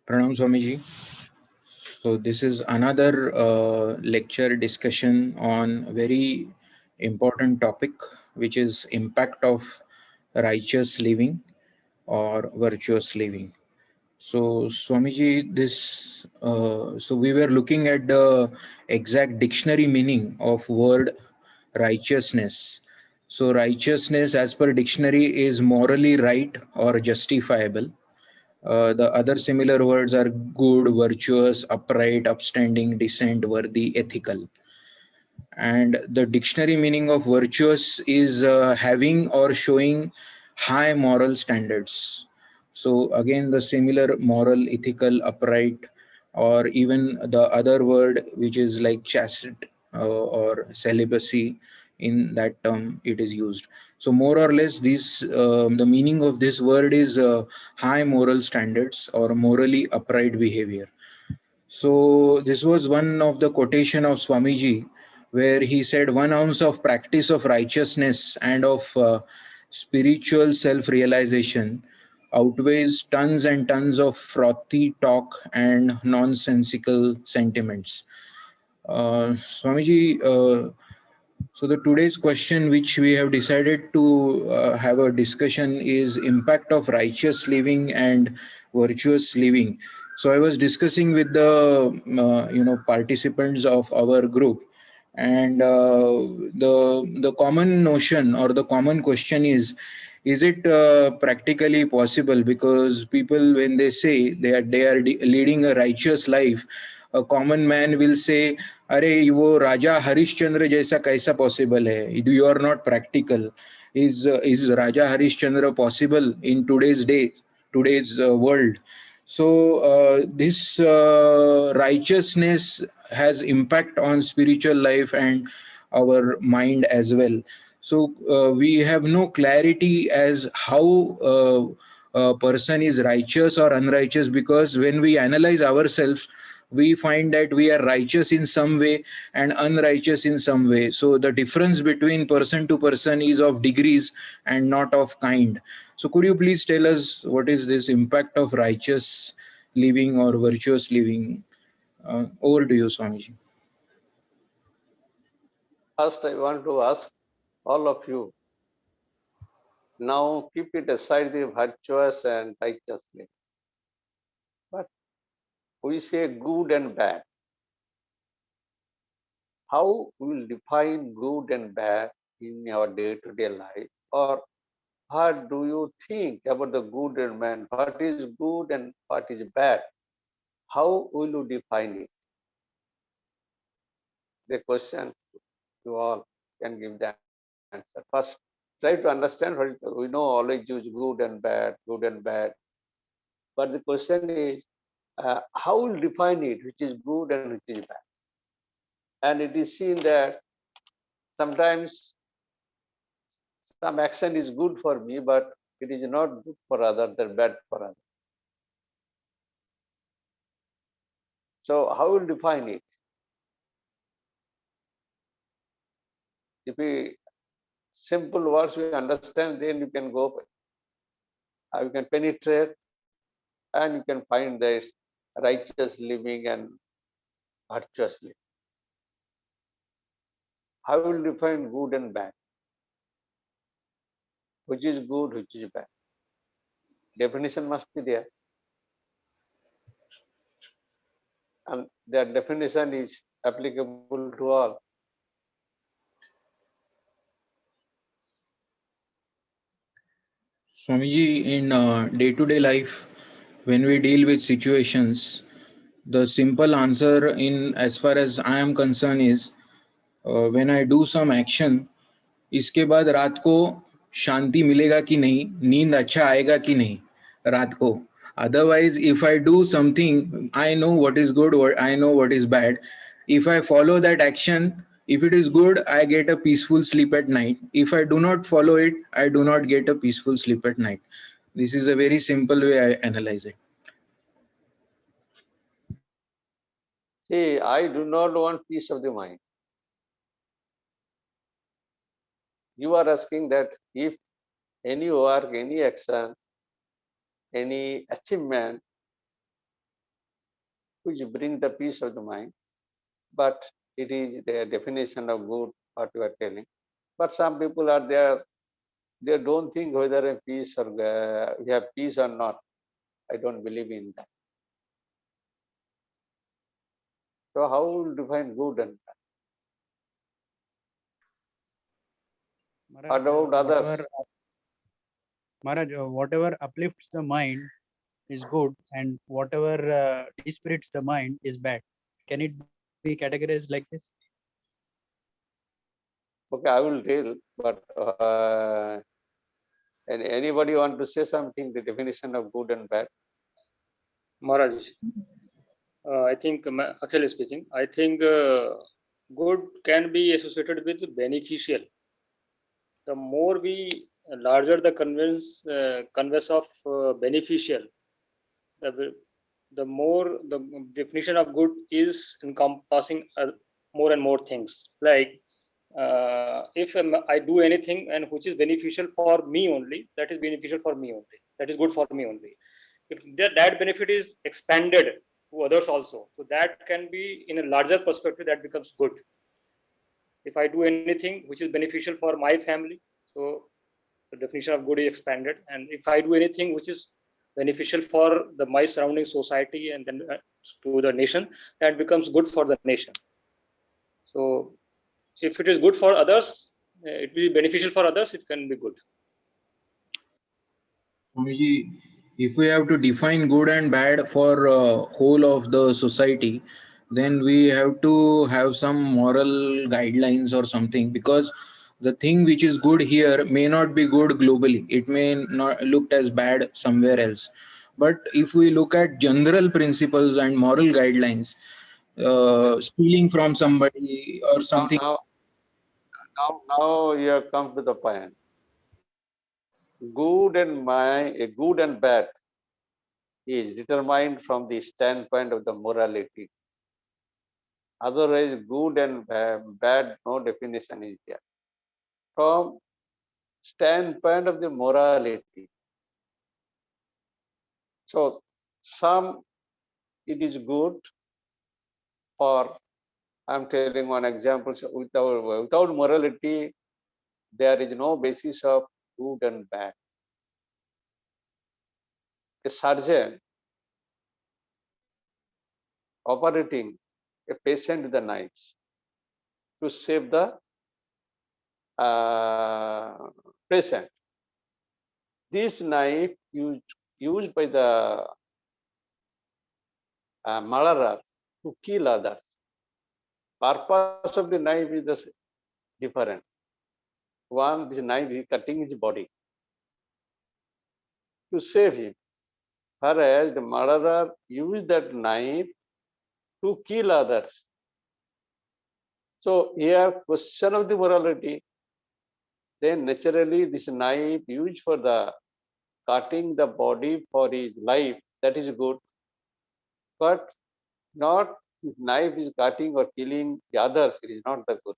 Pranam Swamiji. So this is another lecture discussion on very important topic, which is impact of righteous living or virtuous living. So Swamiji, so we were looking at the exact dictionary meaning of word righteousness. So righteousness, as per dictionary, is morally right or justifiable. The other similar words are good, virtuous, upright, upstanding, decent, worthy, ethical. And the dictionary meaning of virtuous is having or showing high moral standards. So, again, the similar moral, ethical, upright, or even the other word which is like chastity or celibacy, in that term it is used. So more or less this the meaning of this word is high moral standards or morally upright behavior. So this was one of the quotation of Swamiji, where he said 1 ounce of practice of righteousness and of spiritual self-realization outweighs tons and tons of frothy talk and nonsensical sentiments. Swamiji, so the today's question which we have decided to have a discussion is impact of righteous living and virtuous living. So I was discussing with the participants of our group, and the common notion or the common question is it practically possible? Because people, when they say they are leading a righteous life, a common man will say, अरे वो राजा हरिश्चंद्र जैसा कैसा possible है? You are not practical. Is Raja Harishchandra possible in today's world? So this righteousness has impact on spiritual life and our mind as well. So we have no clarity as how a person is righteous or unrighteous, because when we analyze ourselves, we find that we are righteous in some way and unrighteous in some way. So the difference between person to person is of degrees and not of kind. So could you please tell us what is this impact of righteous living or virtuous living? Over to you, Swamiji. First, I want to ask all of you, now keep it aside the virtuous and righteous living. But we say good and bad. How we will define good and bad in our day-to-day life? Or what do you think about the good and bad? What is good and what is bad? How will you define it? The question you all can give the answer. First, try to understand what we know always use good and bad. But the question is, how will define it, which is good and which is bad? And it is seen that sometimes some action is good for me, but it is not good for others, they're bad for others. So how will define it? If we simple words we understand, then you can go, you can penetrate, and you can find this righteous living and virtuous living. How will define good and bad? Which is good, which is bad? Definition must be there. And that definition is applicable to all. Swamiji, in day-to-day life, when we deal with situations, the simple answer, in as far as I am concerned, is when I do some action, इसके बाद रात को शांति मिलेगा कि नहीं, नींद अच्छा आएगा कि नहीं रात को. Otherwise, if I do something, I know what is good, what I know what is bad. If I follow that action, if it is good, I get a peaceful sleep at night. If I do not follow it, I do not get a peaceful sleep at night. This is a very simple way I analyze it. See, I do not want peace of the mind. You are asking that if any work, any action, any achievement which bring the peace of the mind. But it is the definition of good what you are telling. But some people are there, they don't think whether a peace or we have peace or not. I don't believe in that. So how will define good and bad? What Maharaj, about others? whatever uplifts the mind is good, and whatever dispirits the mind is bad. Can it be categorized like this? Okay, I will tell, but and anybody want to say something, the definition of good and bad? Maharaj, I think Akhil is speaking. I think good can be associated with beneficial. The more we larger the converse of beneficial, the more the definition of good is encompassing more and more things. Like if I do anything and which is beneficial for me only, that is beneficial for me only. That is good for me only. If that benefit is expanded to others also, so that can be in a larger perspective, that becomes good. If I do anything which is beneficial for my family, so the definition of good is expanded. And if I do anything which is beneficial for my surrounding society and then to the nation, that becomes good for the nation. So if it is good for others, it will be beneficial for others, it can be good. Swamiji, if we have to define good and bad for whole of the society, then we have to have some moral guidelines or something, because the thing which is good here may not be good globally. It may not looked as bad somewhere else. But if we look at general principles and moral guidelines, stealing from somebody or Now, something. now you have come to the point. Good and bad is determined from the standpoint of the morality. Otherwise, good and bad, no definition is there. From standpoint of the morality. So, some it is good for, I'm telling one example, so without morality, there is no basis of good and bad. A surgeon operating a patient with the knives to save the patient. This knife used by the murderer to kill others. Purpose of the knife is different. One, this knife is cutting his body to save him. Whereas the murderer used that knife to kill others. So here, question of the morality. Then naturally, this knife used for the cutting the body for his life, that is good. But not if knife is cutting or killing the others, it is not the good.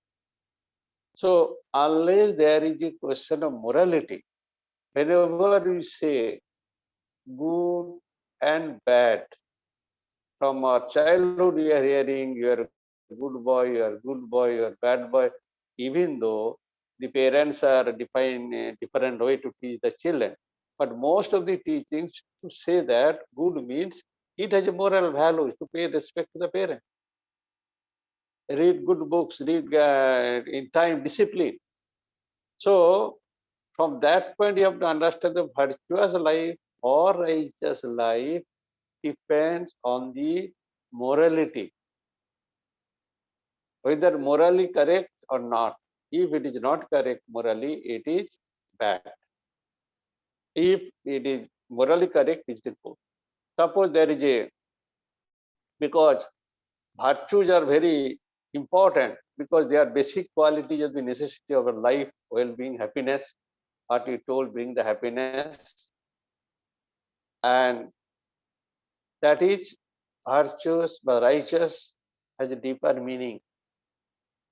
So unless there is a question of morality, whenever we say good and bad, from our childhood we are hearing you are a good boy, you are a good boy, you are a bad boy, even though the parents are defined a different way to teach the children. But most of the teachings to say that good means it has a moral value to pay respect to the parent. Read good books, read in time, discipline. So from that point, you have to understand the virtuous life or righteous life depends on the morality, whether morally correct or not. If it is not correct morally, it is bad. If it is morally correct, it is good. Suppose there is a, because virtues are very important, because they are basic qualities of the necessity of a life, well-being, happiness. What you told, bring the happiness, and that is virtuous but righteous has a deeper meaning,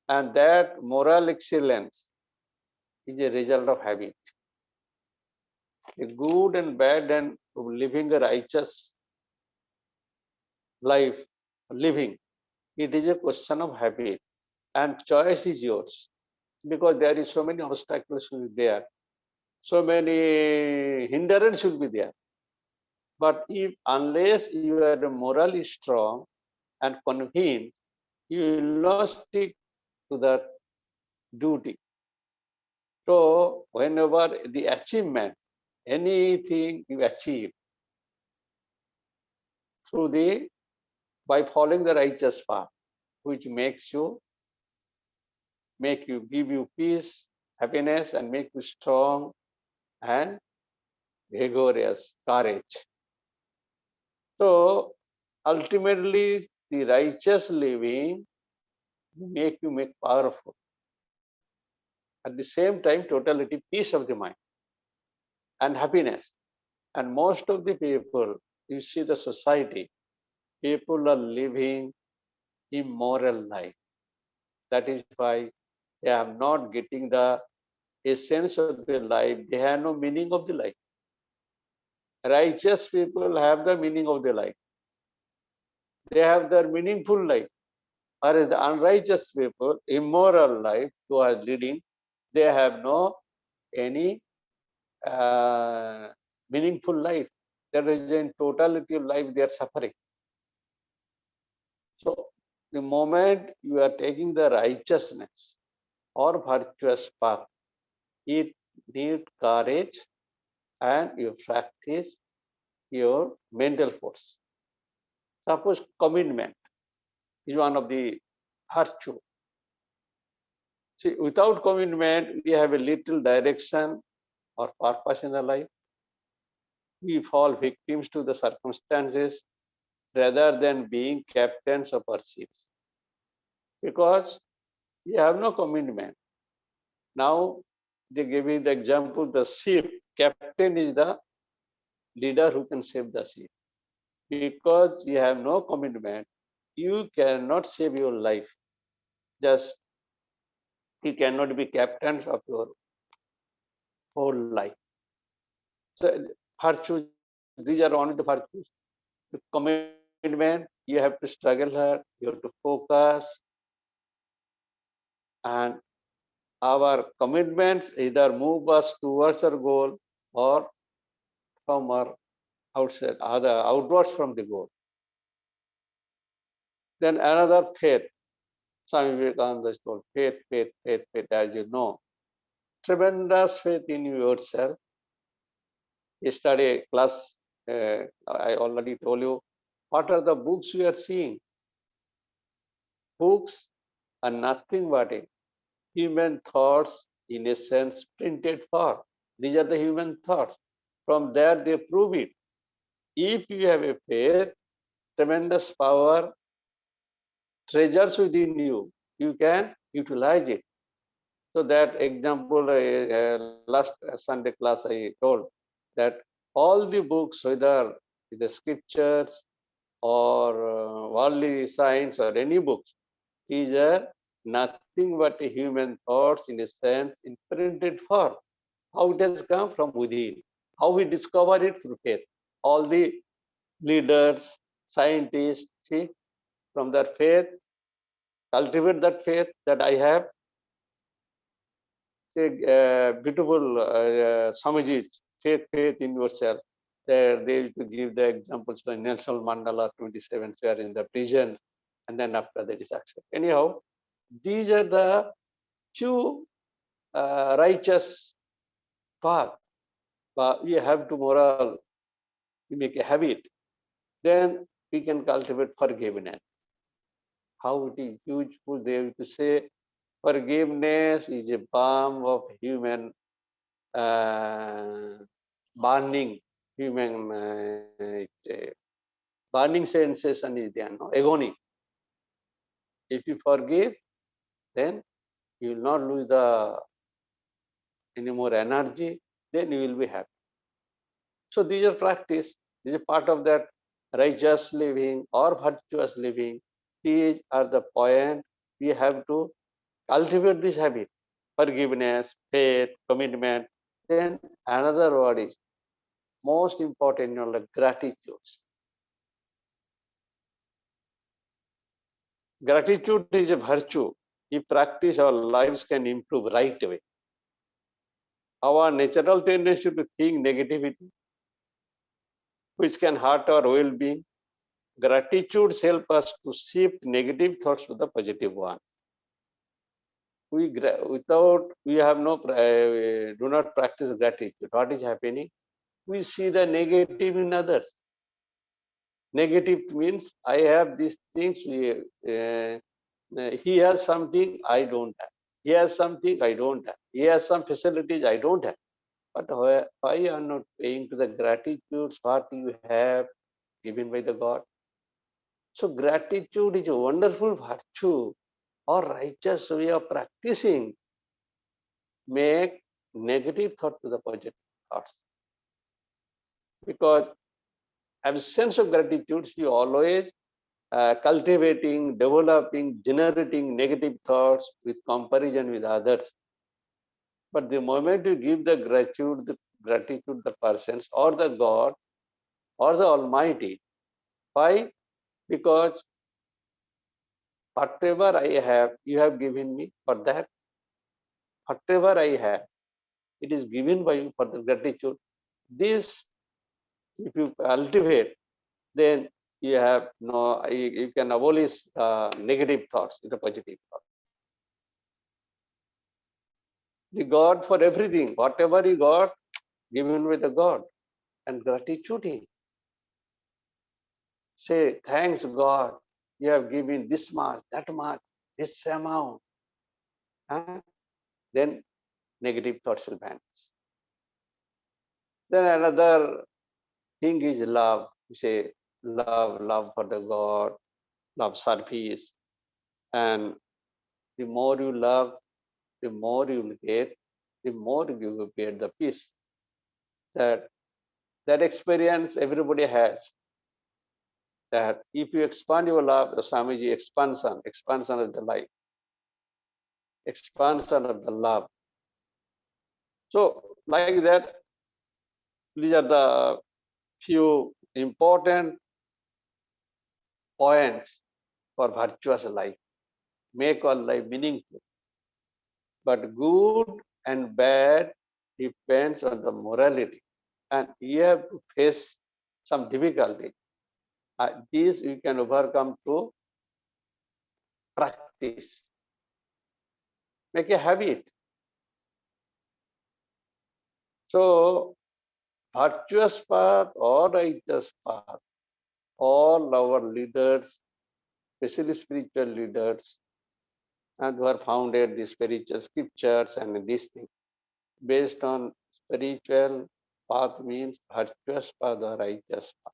and that moral excellence is a result of habit. A good and bad and living a righteous life living. It is a question of habit, and choice is yours, because there is so many obstacles will be there, so many hindrances will be there. But if unless you are morally strong and convinced, you will not stick to that duty. So whenever the achievement, anything you achieve through the by following the righteous path, which give you peace, happiness, and make you strong and vigorous, courage. So ultimately, the righteous living make powerful. At the same time, totality, peace of the mind and happiness. And most of the people, you see the society, people are living immoral life. That is why they are not getting the essence of their life. They have no meaning of the life. Righteous people have the meaning of their life. They have their meaningful life. Whereas the unrighteous people, immoral life, who are leading, they have no any meaningful life. There is in totality of life they are suffering. So the moment you are taking the righteousness or virtuous path, it needs courage and you practice your mental force. Suppose commitment is one of the virtue. See, without commitment, we have a little direction or purpose in the life. We fall victims to the circumstances rather than being captains of our ships, because we have no commitment. Now they give me the example, the ship captain is the leader who can save the ship. Because you have no commitment, you cannot save your life. Just you cannot be captains of your whole life. So virtues, these are only the virtues. The commitment, you have to struggle hard, you have to focus, and our commitments either move us towards our goal or from our outside, outwards from the goal. Then another faith. Swami Vivekananda is told faith, faith, faith, faith, as you know. Tremendous faith in yourself. Yesterday class, I already told you, what are the books we are seeing? Books are nothing but human thoughts in a sense printed form. These are the human thoughts. From there they prove it. If you have a faith, tremendous power, treasures within you, you can utilize it. So that example, last Sunday class I told that all the books, whether the scriptures or worldly science or any books, these are nothing but human thoughts in a sense in printed form. How it has come from within, how we discover it through faith. All the leaders, scientists, see, from their faith, cultivate that faith that I have. Say, beautiful Swamiji, faith in yourself. There, they used to give the examples by Nelson Mandela, 27 years in the prison, and then after that is accepted. Anyhow, these are the two righteous paths. But we have to moral, we make a habit. Then we can cultivate forgiveness. How it is useful, they have to say, forgiveness is a balm of human burning, human burning sensation is there, no? Agony. If you forgive, then you will not lose any more energy, then you will be happy. So these are practice, this is part of that righteous living or virtuous living. These are the point we have to cultivate this habit. Forgiveness, faith, commitment. Then another word is most important, like gratitude. Gratitude is a virtue. If practice, our lives can improve right away. Our natural tendency to think negativity, which can hurt our well-being, gratitude helps us to shift negative thoughts to the positive one. Without we have no do not practice gratitude. What is happening? We see the negative in others. Negative means I have these things. He has something I don't have. He has something I don't have. He has some facilities I don't have. But why you are not paying to the gratitude what you have given by the God? So gratitude is a wonderful virtue or righteous way of practicing. Make negative thought to the positive thoughts. Because absence of gratitude, you always cultivating, developing, generating negative thoughts with comparison with others. But the moment you give the gratitude the persons or the God or the Almighty, why? Because whatever I have, you have given me for that. Whatever I have, it is given by you for the gratitude. This, if you cultivate, then you have no, you can abolish negative thoughts with the positive thoughts. The God for everything, whatever you got, given with the God, and gratitude. Say, thanks God, you have given this much, that much, this amount. Then negative thoughts will vanish. Then another thing is love. You say, love for the God, love service. And the more you love, the more you will get, the more you will get the peace. That experience everybody has. That if you expand your love, the Swamiji expansion of the life, expansion of the love. So like that, these are the few important points for virtuous life. Make our life meaningful. But good and bad depends on the morality. And you have to face some difficulty. These you can overcome through practice. Make a habit. So virtuous path or righteous path, all our leaders, especially spiritual leaders, and who are founded the spiritual scriptures and these things, based on spiritual path means virtuous path or righteous path.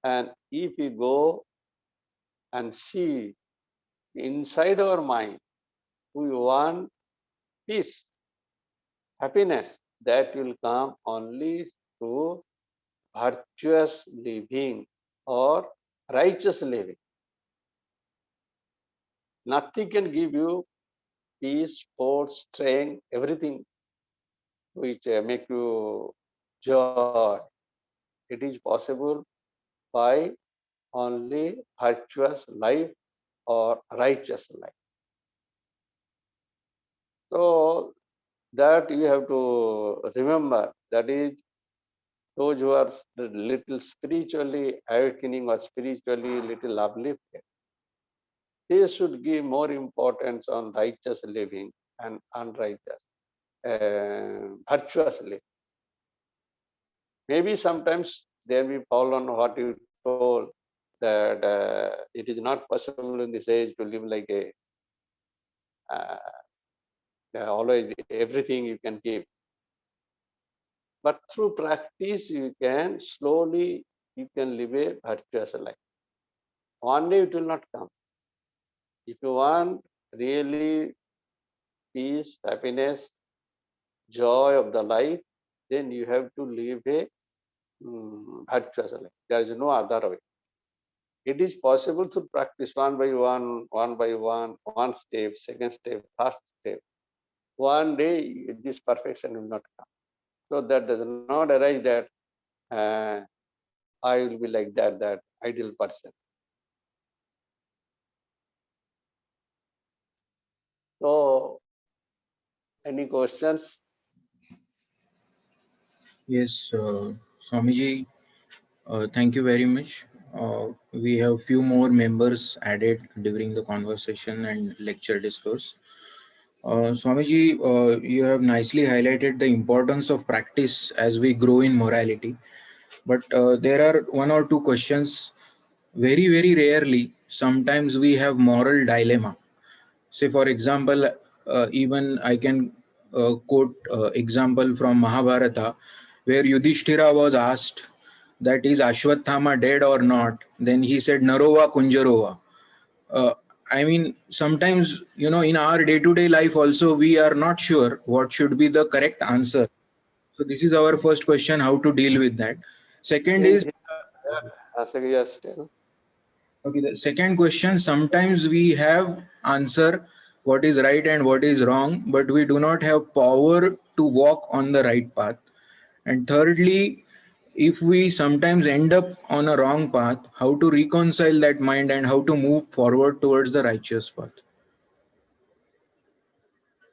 And if we go and see inside our mind, we want peace, happiness, that will come only through virtuous living or righteous living. Nothing can give you peace, force, strength, everything which make you joy. It is possible by only virtuous life or righteous life. So that you have to remember, that is those who are little spiritually awakening or spiritually little uplifted, they should give more importance on righteous living and unrighteous, virtuous living. Maybe sometimes they will fall on what you told, that it is not possible in this age to live like a always everything you can give. But through practice, you can slowly, you can live a virtuous life. One day it will not come. If you want really peace, happiness, joy of the life, then you have to live a virtuous life. There is no other way. It is possible to practice one by one step, second step, third step. One day this perfection will not come. So that does not arise that I will be like that ideal person. So, any questions? Yes, Swamiji, thank you very much. We have few more members added during the conversation and lecture discourse. Swamiji, you have nicely highlighted the importance of practice as we grow in morality. But there are one or two questions. Very, very rarely, sometimes we have moral dilemma. Say, for example, even I can quote example from Mahabharata, where Yudhishthira was asked that is Ashwathama dead or not. Then he said Narova Kunjarova. uh, I mean, sometimes, in our day-to-day life also, we are not sure what should be the correct answer. So this is our first question, how to deal with that. Second is, Yes, tell. okay, the second question, sometimes we have answer what is right and what is wrong, but we do not have power to walk on the right path. And thirdly, if we sometimes end up on a wrong path, how to reconcile that mind and how to move forward towards the righteous path.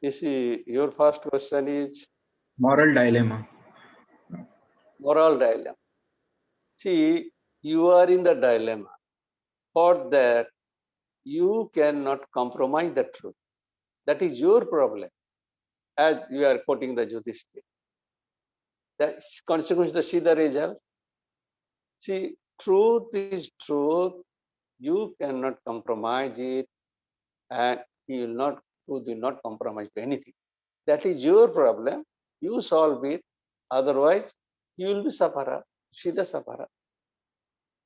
You see, your first question is Moral dilemma. moral dilemma. See, you are in the dilemma. For that, you cannot compromise the truth. That is your problem. As you are quoting the Yudhishthira. The consequence, see the result. See, truth is truth. You cannot compromise it, and truth will not compromise to anything. That is your problem. You solve it. Otherwise, you will be sufferer. See the sufferer.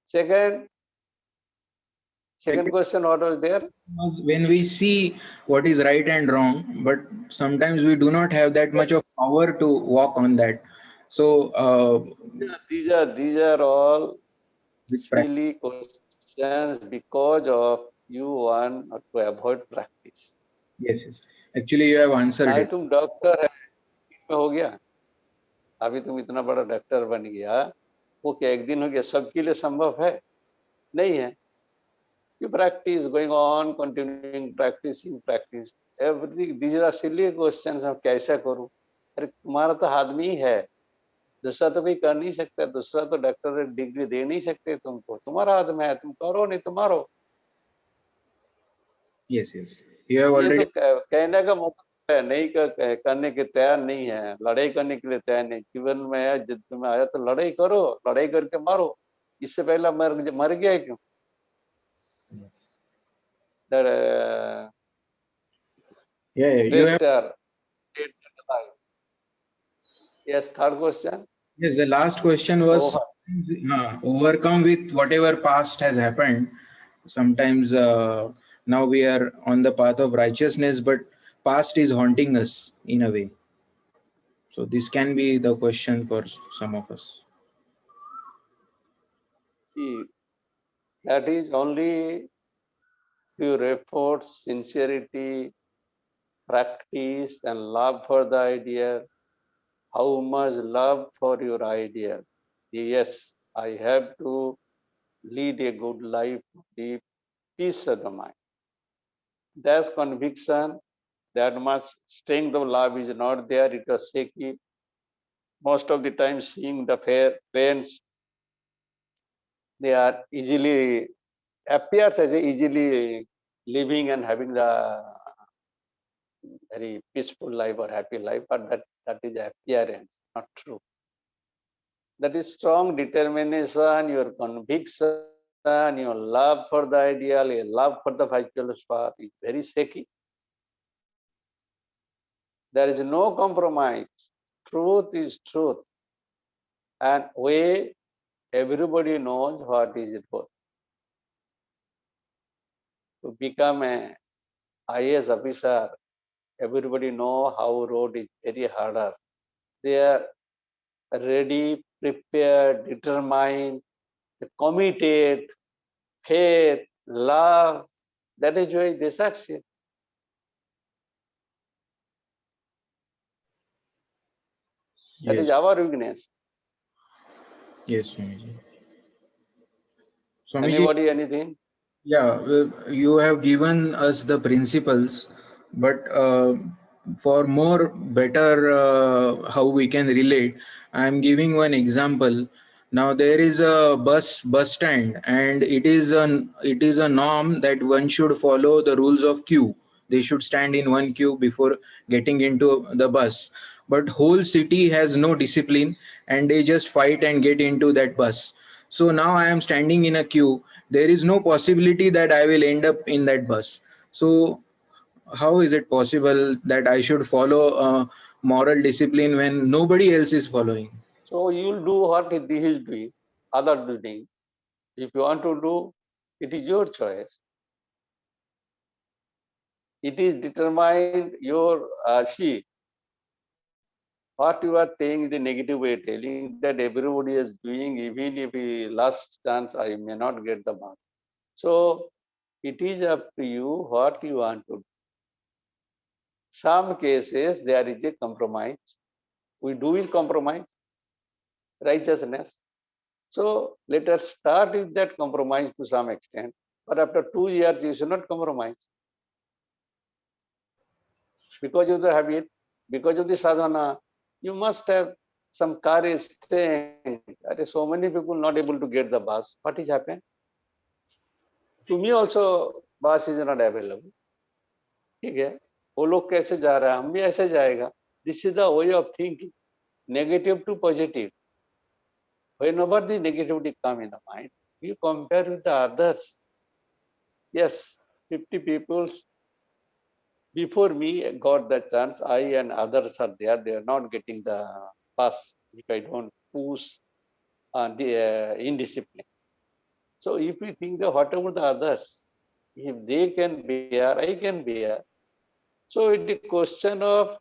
Second question, what was there? When we see what is right and wrong, but sometimes we do not have that much of power to walk on that. So These are all with silly questions because of you want to avoid practice. yes, yes. Actually, you have answered चाहे it. तुम doctor है में हो गया, अभी तुम इतना बड़ा डॉक्टर बन गया, वो क्या एक दिन हो गया? सबके लिए संभव है? नहीं है. You practice, going on, continuing practicing, practice. Everything, these are silly questions. अब कैसा करूं? अरे तुम्हारा तो आदमी ही है, दूसरा तो कोई कर नहीं सकता, दूसरा तो डॉक्टरेट डिग्री दे नहीं सकते तुमको, तुम्हारा आदमी है, तुम करो नहीं तो मारो. Yes, yes. You have ये तो already. कहने का मतलब है, नहीं करने के तैयार नहीं है, लड़ाई करने के लिए तैयार नहीं. जीवन में है, जिद में आया तो लड़ाई करो, लड़ाई करके मारो. इससे पहले मर गया क्यों? That Yeah, yeah. You have. rest are dead and alive. Yes, third question. Yes, the last question was overcome with whatever past has happened. Sometimes now we are on the path of righteousness, but past is haunting us in a way. So this can be the question for some of us. See, that is only through efforts, sincerity, practice, and love for the idea. How much love for your idea? Yes, I have to lead a good life, deep peace of the mind. That's conviction. That much strength of love is not there. It was shaky. Most of the time, seeing the friends, they are easily appears as easily living and having the very peaceful life or happy life, but that is appearance, not true. That is strong determination, your conviction, your love for the ideal, your love for the virtual path is very shaky. There is no compromise. Truth is truth. And everybody knows what is truth. To become a IAS officer, everybody know how road is very harder. They are ready, prepared, determined, committed, faith, love. That is why they succeed. That is Yes, our weakness. yes, Swamiji. Swamiji, Anybody, anything? yeah, you have given us the principles but for more better how we can relate, I am giving one example. Now there is a bus stand, and it is a norm that one should follow the rules of queue. They should stand in one queue before getting into the bus. But whole city has no discipline, and they just fight and get into that bus. So now I am standing in a queue. There is no possibility that I will end up in that bus. So how is it possible that I should follow a moral discipline when nobody else is following? So you'll do what he is doing, other doing. If you want to do, it is your choice. It is determined your see what you are saying is the negative way, telling that everybody is doing, even if he last chance I may not get the mark. So it is up to you what you want to do. Some cases there is a compromise. We do is compromise, righteousness. So let us start with that compromise to some extent. But after 2 years, you should not compromise. Because of the habit, because of the sadhana, you must have some courage saying, so many people not able to get the bus. What is happened? To me also, bus is not available. ठीक है वो लोग कैसे जा रहा है हम भी ऐसे जाएगा. This is the way of thinking, negative to positive. Whenever the negativity come in the mind, you compare with the others. Yes, 50 people before me got the chance. I and others are there. They are not getting the pass if I don't push the indiscipline. So if we think that whatever the others, if they can bear, I can bear. So it is a question of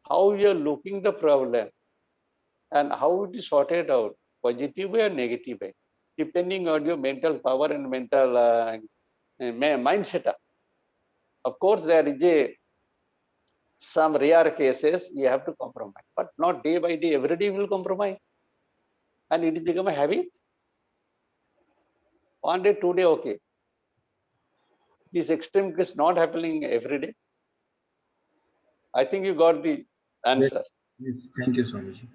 how you are looking the problem and how it is sorted out, positive way or negative way, depending on your mental power and mental mindset. Of course, there is some rare cases you have to compromise, but not day by day. Every day you will compromise, and it will become a habit. One day, 2 day, okay. This extreme is not happening every day. I think you got the answer. Yes, thank you, Swamiji.